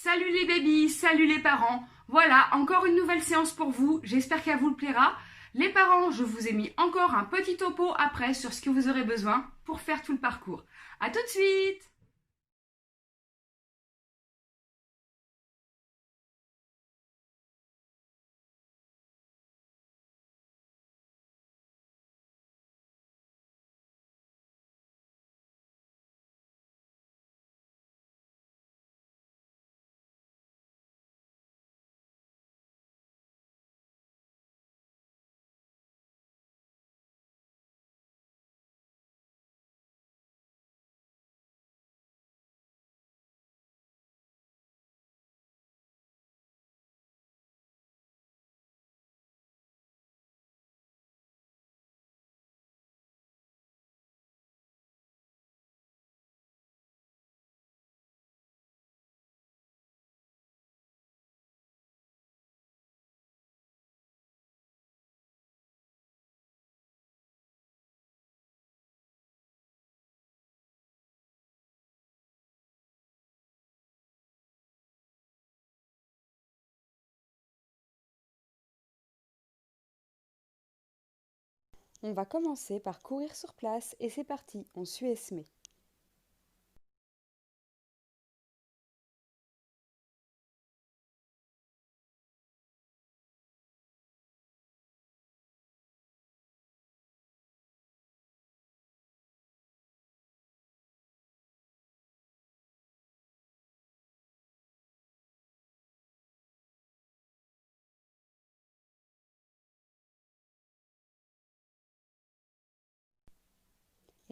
Salut les bébés, salut les parents. Voilà, encore une nouvelle séance pour vous. J'espère qu'elle vous plaira. Les parents, je vous ai mis encore un petit topo après sur ce que vous aurez besoin pour faire tout le parcours. À tout de suite! On va commencer par courir sur place et c'est parti, on suit Esmé.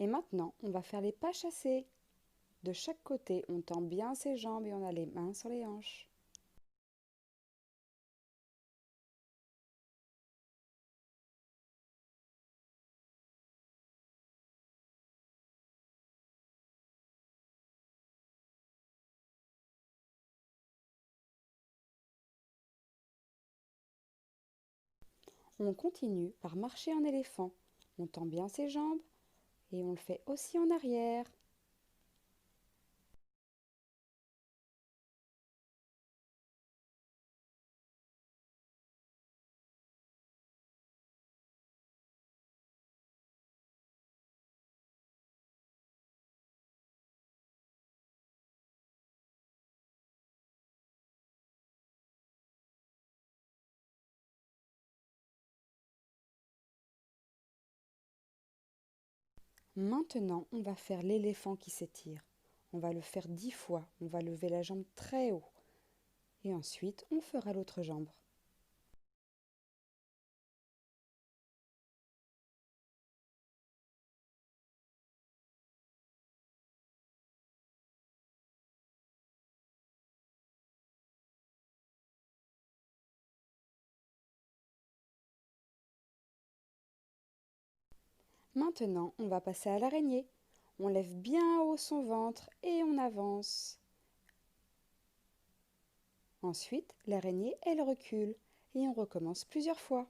Et maintenant, on va faire les pas chassés. De chaque côté, on tend bien ses jambes et on a les mains sur les hanches. On continue par marcher en éléphant. On tend bien ses jambes et on le fait aussi en arrière. Maintenant, on va faire l'éléphant qui s'étire. On va le faire 10 fois. On va lever la jambe très haut. Et ensuite, on fera l'autre jambe. Maintenant, on va passer à l'araignée. On lève bien haut son ventre et on avance. Ensuite, l'araignée, elle recule et on recommence plusieurs fois.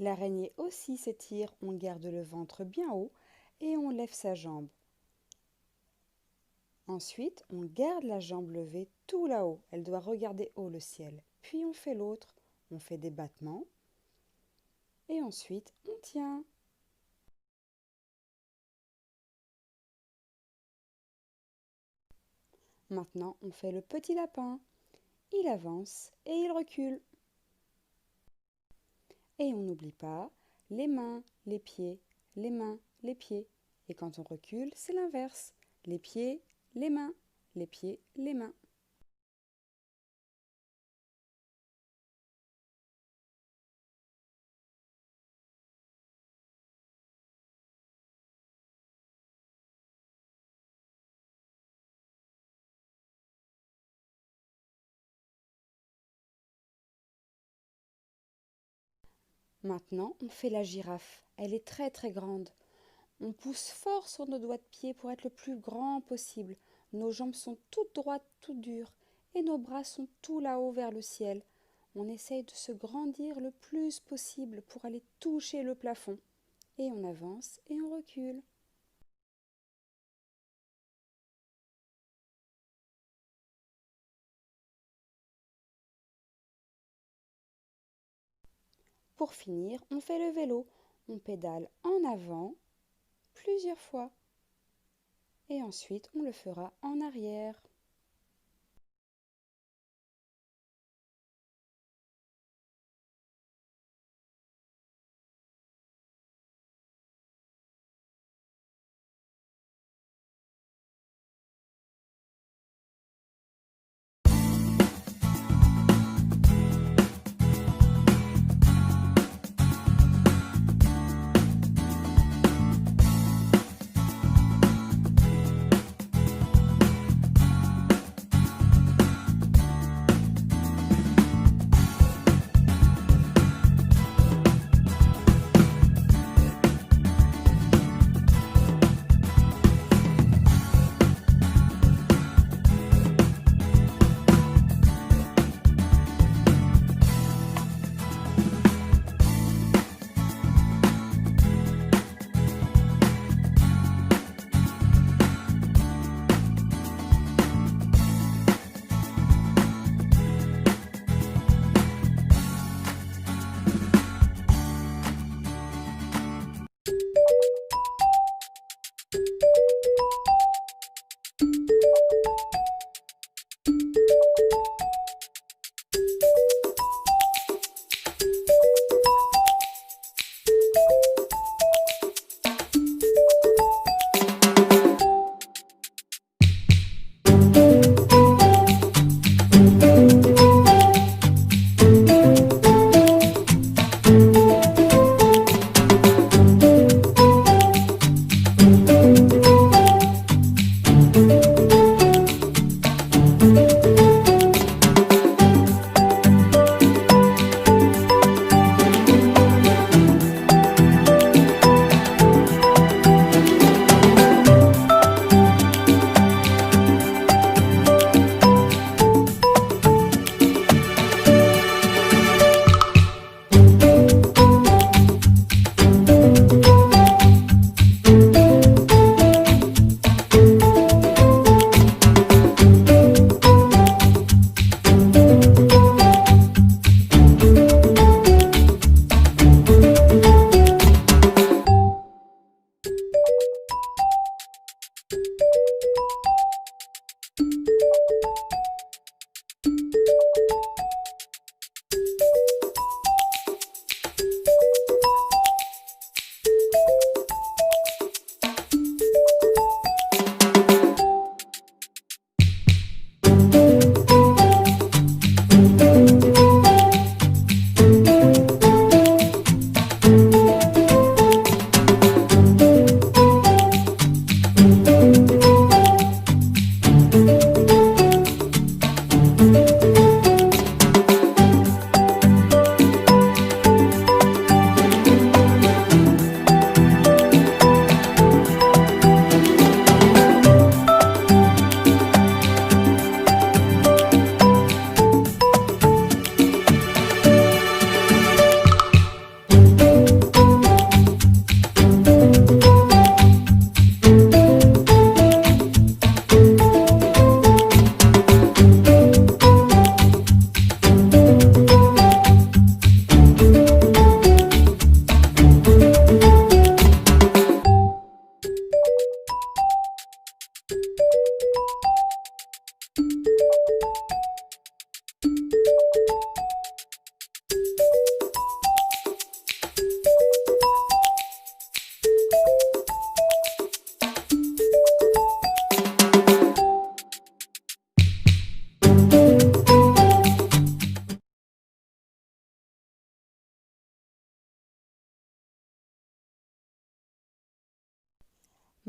L'araignée aussi s'étire, on garde le ventre bien haut et on lève sa jambe. Ensuite, on garde la jambe levée tout là-haut, elle doit regarder haut le ciel. Puis on fait l'autre, on fait des battements et ensuite on tient. Maintenant, on fait le petit lapin. Il avance et il recule. Et on n'oublie pas les mains, les pieds, les mains, les pieds. Et quand on recule, c'est l'inverse. Les pieds, les mains, les pieds, les mains. Maintenant, on fait la girafe. Elle est très très grande. On pousse fort sur nos doigts de pied pour être le plus grand possible. Nos jambes sont toutes droites, toutes dures, et nos bras sont tout là-haut vers le ciel. On essaye de se grandir le plus possible pour aller toucher le plafond. Et on avance et on recule. Pour finir, on fait le vélo. On pédale en avant plusieurs fois. Et ensuite, on le fera en arrière.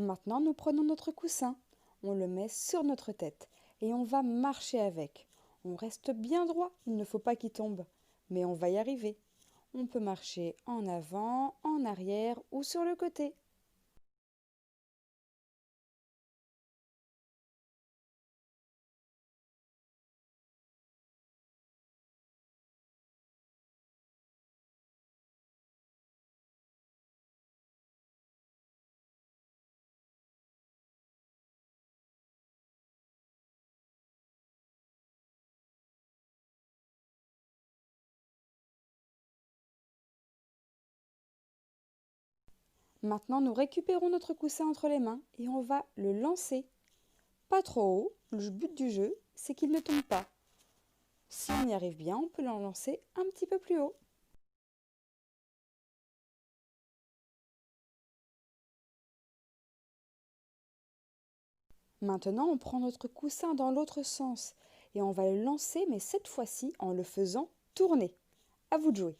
Maintenant, nous prenons notre coussin, on le met sur notre tête et on va marcher avec. On reste bien droit, il ne faut pas qu'il tombe, mais on va y arriver. On peut marcher en avant, en arrière ou sur le côté. Maintenant, nous récupérons notre coussin entre les mains et on va le lancer. Pas trop haut, le but du jeu, c'est qu'il ne tombe pas. Si on y arrive bien, on peut l'en lancer un petit peu plus haut. Maintenant, on prend notre coussin dans l'autre sens et on va le lancer, mais cette fois-ci en le faisant tourner. À vous de jouer.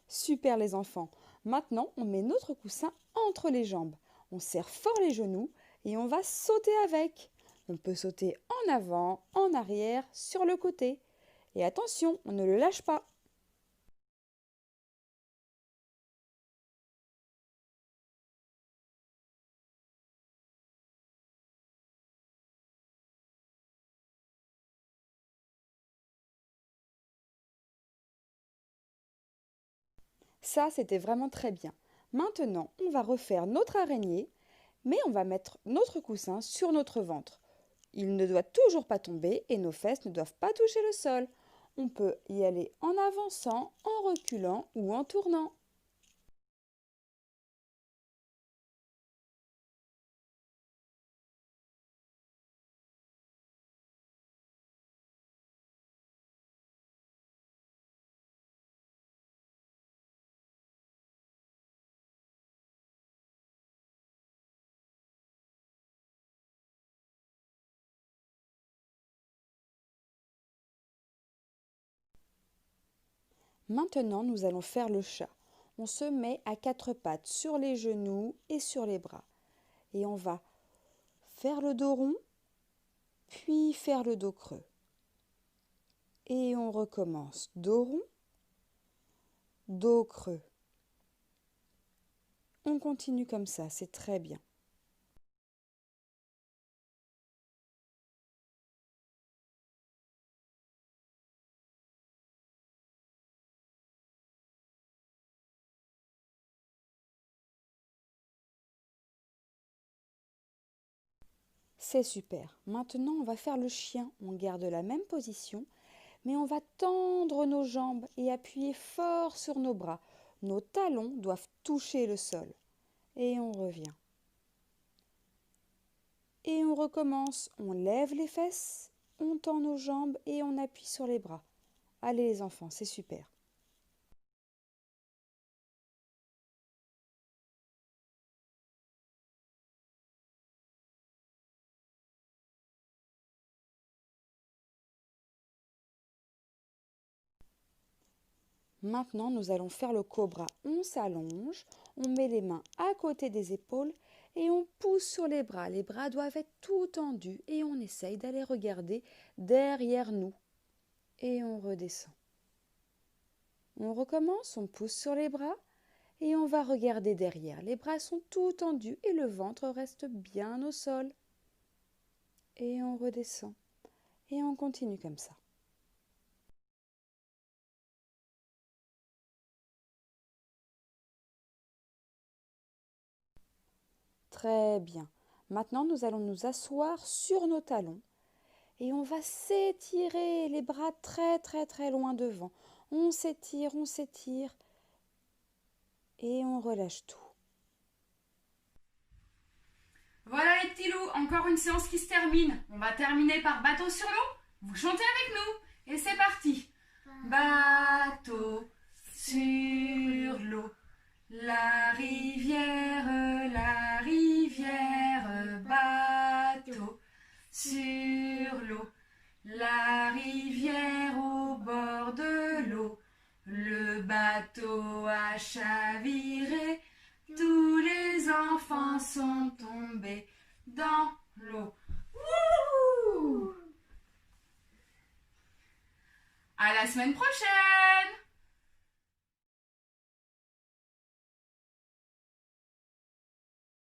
Super les enfants. Maintenant, on met notre coussin entre les jambes. On serre fort les genoux et on va sauter avec. On peut sauter en avant, en arrière, sur le côté. Et attention, on ne le lâche pas. Ça, c'était vraiment très bien. Maintenant, on va refaire notre araignée, mais on va mettre notre coussin sur notre ventre. Il ne doit toujours pas tomber et nos fesses ne doivent pas toucher le sol. On peut y aller en avançant, en reculant ou en tournant. Maintenant, nous allons faire le chat. On se met à quatre pattes sur les genoux et sur les bras. Et on va faire le dos rond, puis faire le dos creux. Et on recommence. Dos rond, dos creux. On continue comme ça, c'est très bien. C'est super. Maintenant, on va faire le chien. On garde la même position, mais on va tendre nos jambes et appuyer fort sur nos bras. Nos talons doivent toucher le sol. Et on revient. Et on recommence. On lève les fesses, on tend nos jambes et on appuie sur les bras. Allez les enfants, c'est super. Maintenant, nous allons faire le cobra. On s'allonge, on met les mains à côté des épaules et on pousse sur les bras. Les bras doivent être tout tendus et on essaye d'aller regarder derrière nous. Et on redescend. On recommence, on pousse sur les bras et on va regarder derrière. Les bras sont tout tendus et le ventre reste bien au sol. Et on redescend. Et on continue comme ça. Très bien. Maintenant, nous allons nous asseoir sur nos talons et on va s'étirer les bras très très très loin devant. On s'étire et on relâche tout. Voilà les petits loups, encore une séance qui se termine. On va terminer par bateau sur l'eau. Vous chantez avec nous. Et c'est parti. Bateau sur l'eau. La rivière, bateau sur l'eau. La rivière au bord de l'eau. Le bateau a chaviré. Tous les enfants sont tombés. dans l'eau. Wouhou! À la semaine prochaine!